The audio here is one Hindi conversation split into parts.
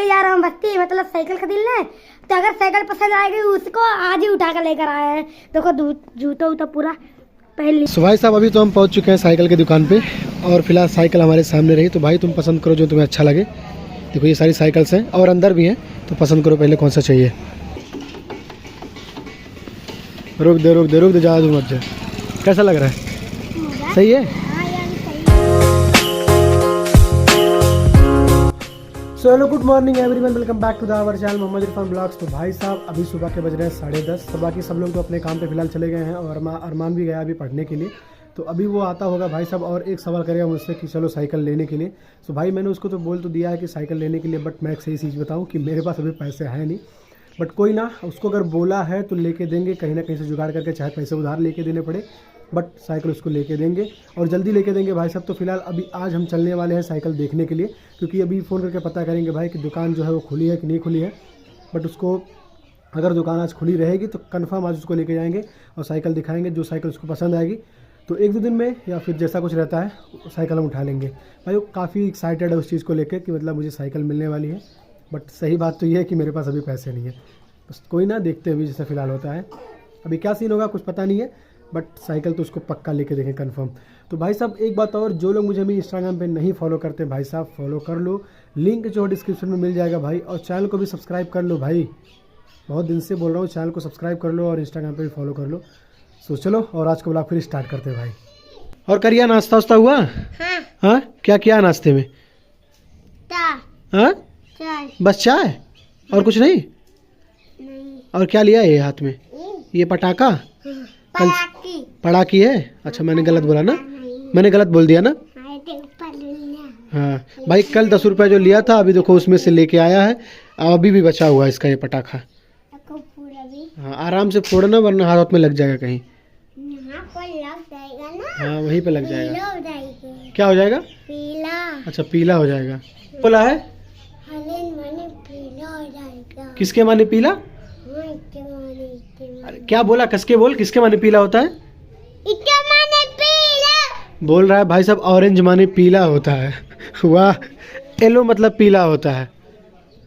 अभी जा रहा हूँ बस्ती, मतलब साइकिल खरीदने। तो अगर साइकिल पसंद आएगी उसको आज ही उठा कर लेकर आए हैं। देखो जूता उता पूरा पहन लिया। सो भाई साहब अभी तो हम पहुंच चुके हैं साइकिल की दुकान पे और फिलहाल साइकिल हमारे सामने रही। तो भाई तुम पसंद करो जो तुम्हें अच्छा लगे। देखो ये सारी साइकिल्स हैं और अंदर भी हैं, तो पसंद करो पहले कौन सा चाहिए। रुक दे ज़्यादा दूर मत जा। कैसा लग रहा है? सही है। So hello good morning everyone, welcome back to the our channel Mohammad Irfan blogs. तो भाई साहब अभी सुबह के बज रहे हैं 10:30। तो बाकी सब लोग तो अपने काम पे फिलहाल चले गए हैं और अरमान भी गया अभी पढ़ने के लिए। तो अभी वो आता होगा भाई साहब और एक सवाल करेगा मुझसे कि चलो साइकिल लेने के लिए। तो भाई मैंने उसको तो बोल तो दिया है कि साइकिल लेने के लिए, बट मैं एक सही चीज़ बताऊँ कि मेरे पास अभी पैसे हैं नहीं। बट कोई ना, उसको अगर बोला है तो लेके देंगे, कहीं ना कहीं से जुगाड़ करके, चाहे पैसे उधार लेके देने पड़े, बट साइकिल उसको लेके देंगे और जल्दी लेके देंगे भाई साहब। तो फिलहाल अभी आज हम चलने वाले हैं साइकिल देखने के लिए, क्योंकि अभी फ़ोन करके पता करेंगे भाई कि दुकान जो है वो खुली है कि नहीं खुली है। बट उसको अगर दुकान आज खुली रहेगी तो कंफर्म आज उसको लेके जाएंगे और साइकिल दिखाएंगे। जो साइकिल उसको पसंद आएगी तो एक दो दिन में या फिर जैसा कुछ रहता है साइकिल हम उठा लेंगे। भाई वो काफ़ी एक्साइटेड है उस चीज़ को लेकर कि मतलब मुझे साइकिल मिलने वाली है। बट सही बात तो ये है कि मेरे पास अभी पैसे नहीं है। बस कोई ना, देखते हैं अभी जैसा फ़िलहाल होता है। अभी क्या सीन होगा कुछ पता नहीं है, बट साइकिल तो उसको पक्का लेके देखें कंफर्म। तो भाई साहब एक बात और, जो लोग मुझे अभी इंस्टाग्राम पे नहीं फॉलो करते भाई साहब फॉलो कर लो, लिंक जो डिस्क्रिप्शन में मिल जाएगा भाई। और चैनल को भी सब्सक्राइब कर लो भाई, बहुत दिन से बोल रहा हूँ चैनल को सब्सक्राइब कर लो और इंस्टाग्राम पे भी फॉलो कर लो। सो चलो और आज का ब्लॉग फिर स्टार्ट करते हैं भाई। और करिया नाश्ता वास्ता हुआ? हाँ क्या किया नाश्ते में? हाँ बस चाय और कुछ नहीं? और क्या लिया है ये हाथ में? ये पटाखा पटाखी है? अच्छा मैंने गलत बोला ना, मैंने गलत बोल दिया ना। हाँ भाई कल 10 रुपये जो लिया था अभी देखो उसमें से लेके आया है, अभी भी बचा हुआ है इसका ये पटाखा। हाँ आराम से फोड़ना वरना हाथ में लग जाएगा कहीं। हाँ वहीं पे लग जाएगा। क्या हो जाएगा? पीला। अच्छा पीला हो जाएगा। बोला है किसके माने पीला? क्या बोला? कसके बोल, किसके माने पीला होता है? इसके माने पीला बोल रहा है भाई साहब। ऑरेंज माने पीला होता है। वाह, येलो मतलब पीला होता है।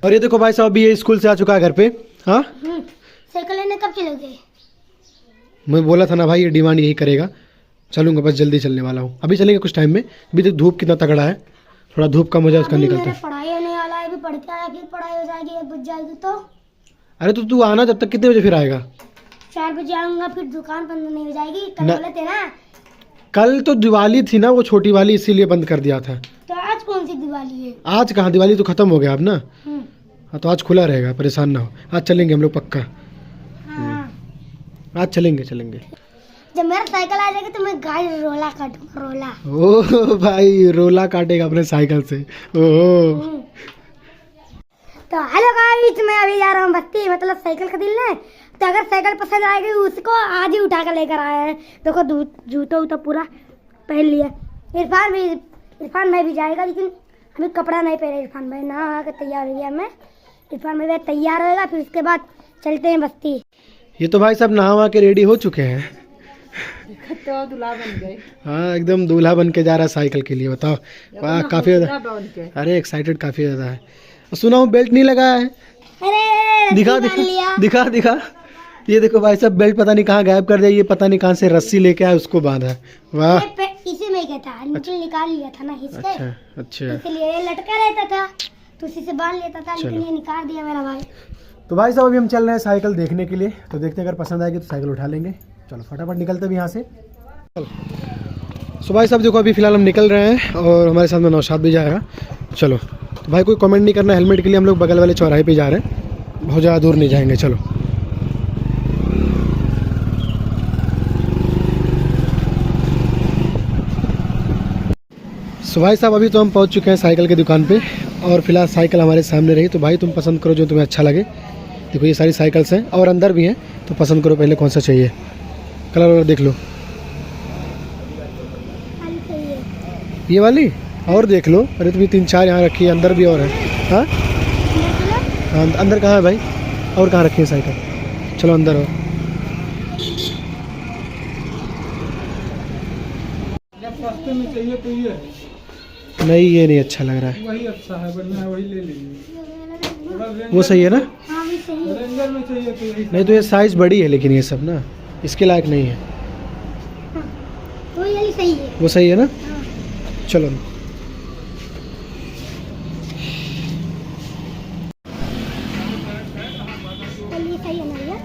और ये देखो भाई साहब अभी ये स्कूल से आ चुका है घर पे। हाँ साइकिल लेने कब चलोगे? मैं बोला था ना भाई, ये डिमांड यही करेगा। चलूंगा, बस जल्दी चलने वाला हूँ। अभी चलेंगे कुछ टाइम में। अभी तक धूप कितना तगड़ा है, थोड़ा धूप का मजा उसका निकलता है। पढ़ाई होने वाला है, अभी पढ़ के आया फिर पढ़ाई हो जाएगी, 1 बज जाएगी तो। अरे तो तू आना जब तक, कितने बजे फिर आएगा? 4 बजे आऊंगा, फिर दुकान बंद नहीं हो जाएगी। कल बोले थे ना, कल तो दिवाली थी ना वो छोटी वाली, इसीलिए बंद कर दिया था। तो आज कौन सी दिवाली है? आज कहाँ, दिवाली तो खत्म हो गया अब ना। हाँ तो आज खुला रहेगा, परेशान ना हो। आज चलेंगे हम लोग पक्का। हाँ। आज चलेंगे। जब मेरा साइकिल आ जाएगा तो मैं गाड़ी रोला काटूंगा, रोला। ओह भाई रोला काटेगा अपने साइकिल से। ओह तो हेलो गाइस, मैं अभी जा रहा हूँ बस्ती, मतलब साइकिल खरीदने। तो अगर साइकिल पसंद आएगी उसको आज ही उठा कर लेकर आए हैं। देखो जूता उता पूरा पहन लिया। इरफान भाई भी जाएगा, लेकिन अभी कपड़ा नहीं पहने। इरफान भाई नहा के तैयार हो गया। मैं इरफान भाई तैयार होएगा, फिर उसके बाद चलते हैं बस्ती। ये तो भाई साहब नहा के रेडी हो चुके हैं। तो दूल्हा बन गए। हाँ एकदम दूल्हा बन के जा रहा है साइकिल के लिए। बताओ वाह, काफी ज्यादा, अरे एक्साइटेड काफी ज्यादा है। सुना हूँ बेल्ट नहीं लगाया है। अरे दिखा। ये देखो भाई साहब बेल्ट पता नहीं कहाँ गायब कर दिया। ये पता नहीं कहाँ से रस्सी लेके आया, उसको बांधा है। वाह इसी में क्या था, निकाल लिया था ना इससे। अच्छा इसलिए ये लटका रहता था तो उसी से बांध लेता था, लेकिन ये निकाल दिया मेरा भाई। तो भाई साहब अभी हम चल रहे हैं साइकिल देखने के लिए। तो देखते हैं अगर पसंद आएगी तो साइकिल उठा लेंगे। चलो फटाफट निकलते हैं यहाँ से। सो भाई साहब देखो अभी फिलहाल हम निकल रहे हैं और हमारे साथ में नौशाद भी जाएगा। चलो तो भाई कोई कमेंट नहीं करना, हेलमेट के लिए हम लोग बगल वाले चौराहे पे जा रहे हैं, बहुत ज़्यादा दूर नहीं जाएंगे। चलो सो भाई साहब अभी तो हम पहुंच चुके हैं साइकिल की दुकान पे और फिलहाल साइकिल हमारे सामने रही। तो भाई तुम पसंद करो जो तुम्हें अच्छा लगे। देखो ये सारी साइकिल्स हैं और अंदर भी हैं, तो पसंद करो पहले कौन सा चाहिए। कलर देख लो, ये वाली और देख लो। अरे तुम्हें 3-4 यहाँ रखी है, अंदर भी और है। हाँ अंदर कहाँ है भाई? और कहाँ रखी है साइकिल? चलो अंदर। और सस्ते में चाहिए तो ये नहीं, ये नहीं अच्छा लग रहा है। वही अच्छा है, बढ़िया है, वही ले लीजिए। वो सही है ना? हाँ भी सही है। रेंजर में चाहिए तो यही। नहीं तो ये साइज़ बड़ी है, लेकिन ये सब ना इसके लायक नहीं है। तो ये सही है। वो सही है ना? हाँ। चलो ये सही है ना भैया?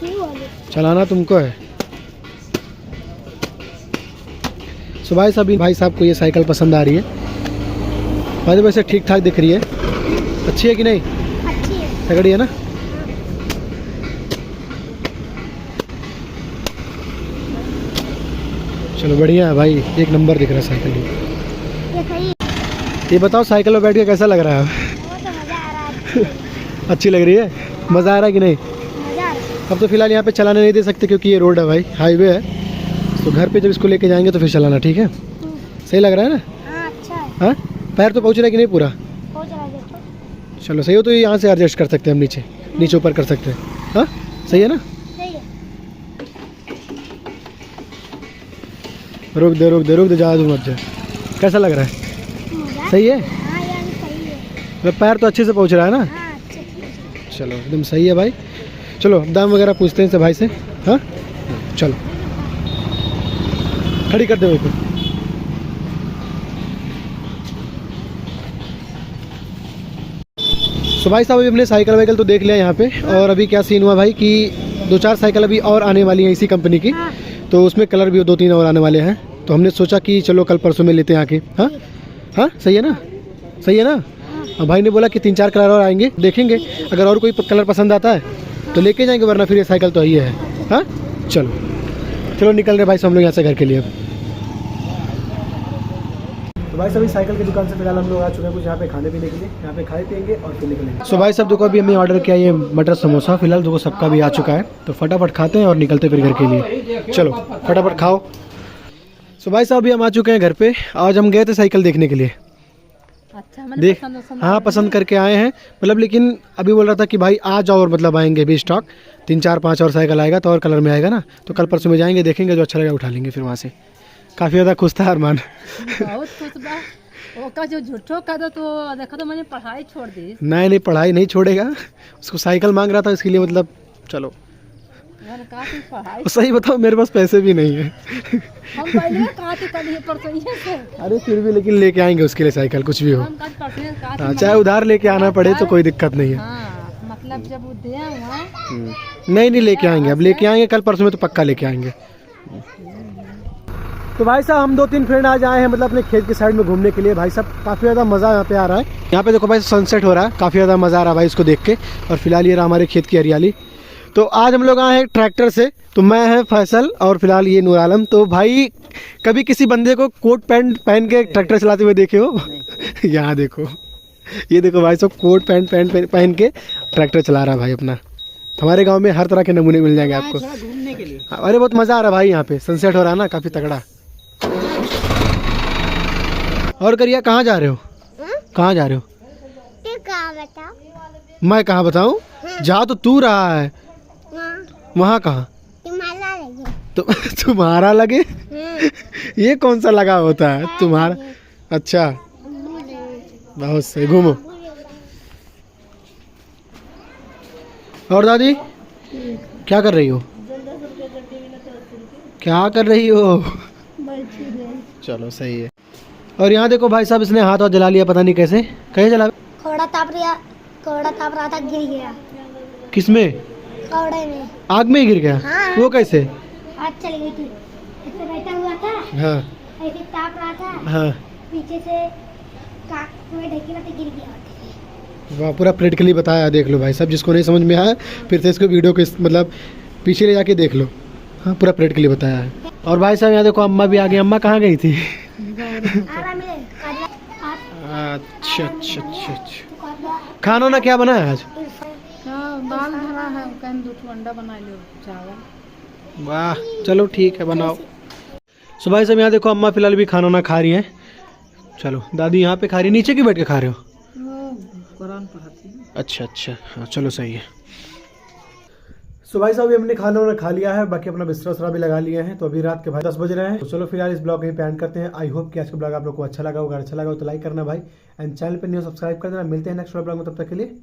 ये वाले। चलाना तुमको है। सो भाई साहब, भाई साहब को ये साइकिल पसंद आ रही है। भाई वैसे ठीक ठाक दिख रही है, अच्छी है कि नहीं? अच्छी है। तगड़ी है ना? चलो बढ़िया है भाई, एक नंबर दिख रहा है साइकिल। ये सही है। ये बताओ साइकिल में बैठ के कैसा लग रहा है? वो तो मजा आ रहा है। अच्छी लग रही है? मज़ा आ रहा है कि नहीं? मजा आ रहा है। अब तो फिलहाल यहाँ पे चलाने नहीं दे सकते क्योंकि ये रोड है भाई, हाईवे है। तो घर पे जब इसको लेके जाएंगे तो फिर चलाना, ठीक है? सही लग रहा है ना? हाँ अच्छा है। हाँ, पैर तो पहुँच रहा है कि नहीं पूरा? हो चला देखो। चलो सही हो, तो यहाँ से एडजस्ट कर सकते हैं हम, नीचे नीचे ऊपर कर सकते हैं। हाँ सही है ना? सही है। रुक दे ज़्यादा दूर मत जा। कैसा लग रहा है? मजा। सही है? हाँ यार सही है। मतलब पैर तो अच्छे से पहुँच रहा है ना? हाँ अच्छे से। चलो एकदम सही है भाई। चलो दाम वगैरह पूछते हैं से भाई से। हाँ चलो खड़ी कर दे वहीं पे। तो भाई साहब अभी हमने साइकिल वाइकिल तो देख लिया यहाँ पे, और अभी क्या सीन हुआ भाई कि 2-4 साइकिल अभी और आने वाली हैं इसी कंपनी की। हाँ। तो उसमें कलर भी 2-3 और आने वाले हैं, तो हमने सोचा कि चलो कल परसों में लेते हैं आके। हाँ हाँ सही है ना? सही है ना? और भाई ने बोला कि 3-4 कलर और आएंगे, देखेंगे अगर और कोई कलर पसंद आता है तो लेके जाएंगे, वरना फिर ये साइकिल तो आई है। हाँ चलो निकल रहे भाई हम लोग यहाँ से घर के लिए। तो भाई सभी साइकिल की दुकान से फिलहाल हम लोग आ चुके हैं कुछ यहाँ पे खाने पीने के लिए। यहाँ पे खाए पिएंगे और फिर निकलेंगे। सो भाई सब देखो अभी हमने ऑर्डर किया ये मटर समोसा, फिलहाल देखो सबका भी आ चुका है, तो फटाफट खाते हैं और निकलते फिर घर के लिए। चलो फटाफट खाओ। सो भाई साहब अभी हम आ चुके हैं घर पे। आज हम गए थे साइकिल देखने के लिए। अच्छा देख हाँ पसंद करके आए हैं, मतलब लेकिन अभी बोल रहा था कि भाई आज और मतलब आएंगे भी स्टॉक, 3-4-5 और साइकिल आएगा तो और कलर में आएगा ना, तो कल परसों में जाएंगे, देखेंगे जो अच्छा लगेगा उठा लेंगे फिर वहाँ से। काफ़ी ज़्यादा खुश था अरमान। बहुत खुश बा। ओका जो झूठो का दो तो देखो तो मैंने पढ़ाई छोड़ दी। नहीं पढ़ाई नहीं छोड़ेगा, उसको साइकिल मांग रहा था इसके लिए, मतलब चलो। मैंने कहा कि पढ़ाई सही बताओ मेरे पास पैसे भी नहीं है। हम पहले कहा थे कल ये परसों ये से अरे फिर भी लेकिन लेके आएंगे उसके लिए साइकिल, कुछ भी हो। हम कल परसों कहा हाँ, चाहे उधार लेके आना पड़े तो कोई दिक्कत नहीं है। हाँ मतलब जब वो दे हुआ नहीं लेके आएंगे, अब लेके आएंगे कल परसों में तो पक्का लेके आएंगे। तो भाई साहब हम 2-3 फ्रेंड आज आए हैं मतलब अपने खेत के साइड में घूमने के लिए। भाई साहब काफ़ी ज़्यादा मज़ा यहाँ पे आ रहा है। यहाँ पे देखो भाई सनसेट हो रहा है, काफ़ी ज़्यादा मज़ा आ रहा है भाई इसको देख के। और फिलहाल ये रहा हमारे खेत की हरियाली। तो आज हम लोग आए हैं ट्रैक्टर से, तो मैं है फैसल और फिलहाल ये नूर आलम। तो भाई कभी किसी बंदे को कोट पैंट पहन के ट्रैक्टर चलाते हुए देखे हो? यहाँ देखो, ये देखो भाई साहब कोट पैंट पहन के ट्रैक्टर चला रहा है भाई अपना। हमारे गाँव में हर तरह के नमूने मिल जाएंगे आपको घूमने के लिए। अरे बहुत मज़ा आ रहा है भाई, यहाँ पे सनसेट हो रहा है ना, काफ़ी तगड़ा। और करिया कहाँ जा रहे हो? कहाँ जा रहे हो? मैं कहाँ बताऊँ? जा तो तू रहा है, वहाँ कहाँ? तो तुम्हारा लगे? ये कौन सा लगा होता है तुम्हारा? अच्छा बहुत सही, घूमो। और दादी क्या कर रही हो? क्या कर रही हो? चलो सही है। और यहाँ देखो भाई साहब इसने हाथ जला लिया, पता नहीं कैसे। कैसे जला? कौड़ा ताप रहा था, गिर गया। किसमें? कौड़े में। आग में ही गिर गया? हाँ। वो कैसे? आग चली गई थी, ऐसे बैठा हुआ था, हाँ ऐसे ताप रहा था, हाँ पीछे से में ढकी रहती, गिर गया। वाह, पूरा प्रैक्टिकली बताया। देख लो भाई साहब, जिसको नहीं समझ में आया फिर से इसको वीडियो के मतलब पीछे ले जाके देख लो। हाँ पूरा प्रैक्टिकली बताया है। और भाई साहब यहाँ देखो अम्मा भी आ गई। अम्मा कहाँ गई थी? अच्छा। खाना ना क्या बना है आज? दाल धरा है, कहीं 2 अंडा बना लो, चावल। वाह चलो ठीक है बनाओ। सो भाई साहब यहाँ देखो अम्मा फिलहाल भी खाना ना खा रही हैं। चलो दादी यहाँ पे खा रही है, नीचे क्यों बैठ के खा रहे हो? कुरान पढ़ाती है। अच्छा हाँ चलो सही है। सो भाई साहब हमने खाना खा लिया है, बाकी अपना बिस्तर भी लगा लिए हैं। तो अभी रात के भाई 10 बज रहे हैं। तो चलो फिर यार इस ब्लॉग यहीं पे एंड करते हैं। आई होप कि आज का ब्लॉग आप लोग को अच्छा लगा होगा। अच्छा लगा हो तो लाइक करना भाई, एंड चैनल पे न्यू सब्सक्राइब कर देना। मिलते हैं नेक्स्ट ब्लॉग में, तब तक के लिए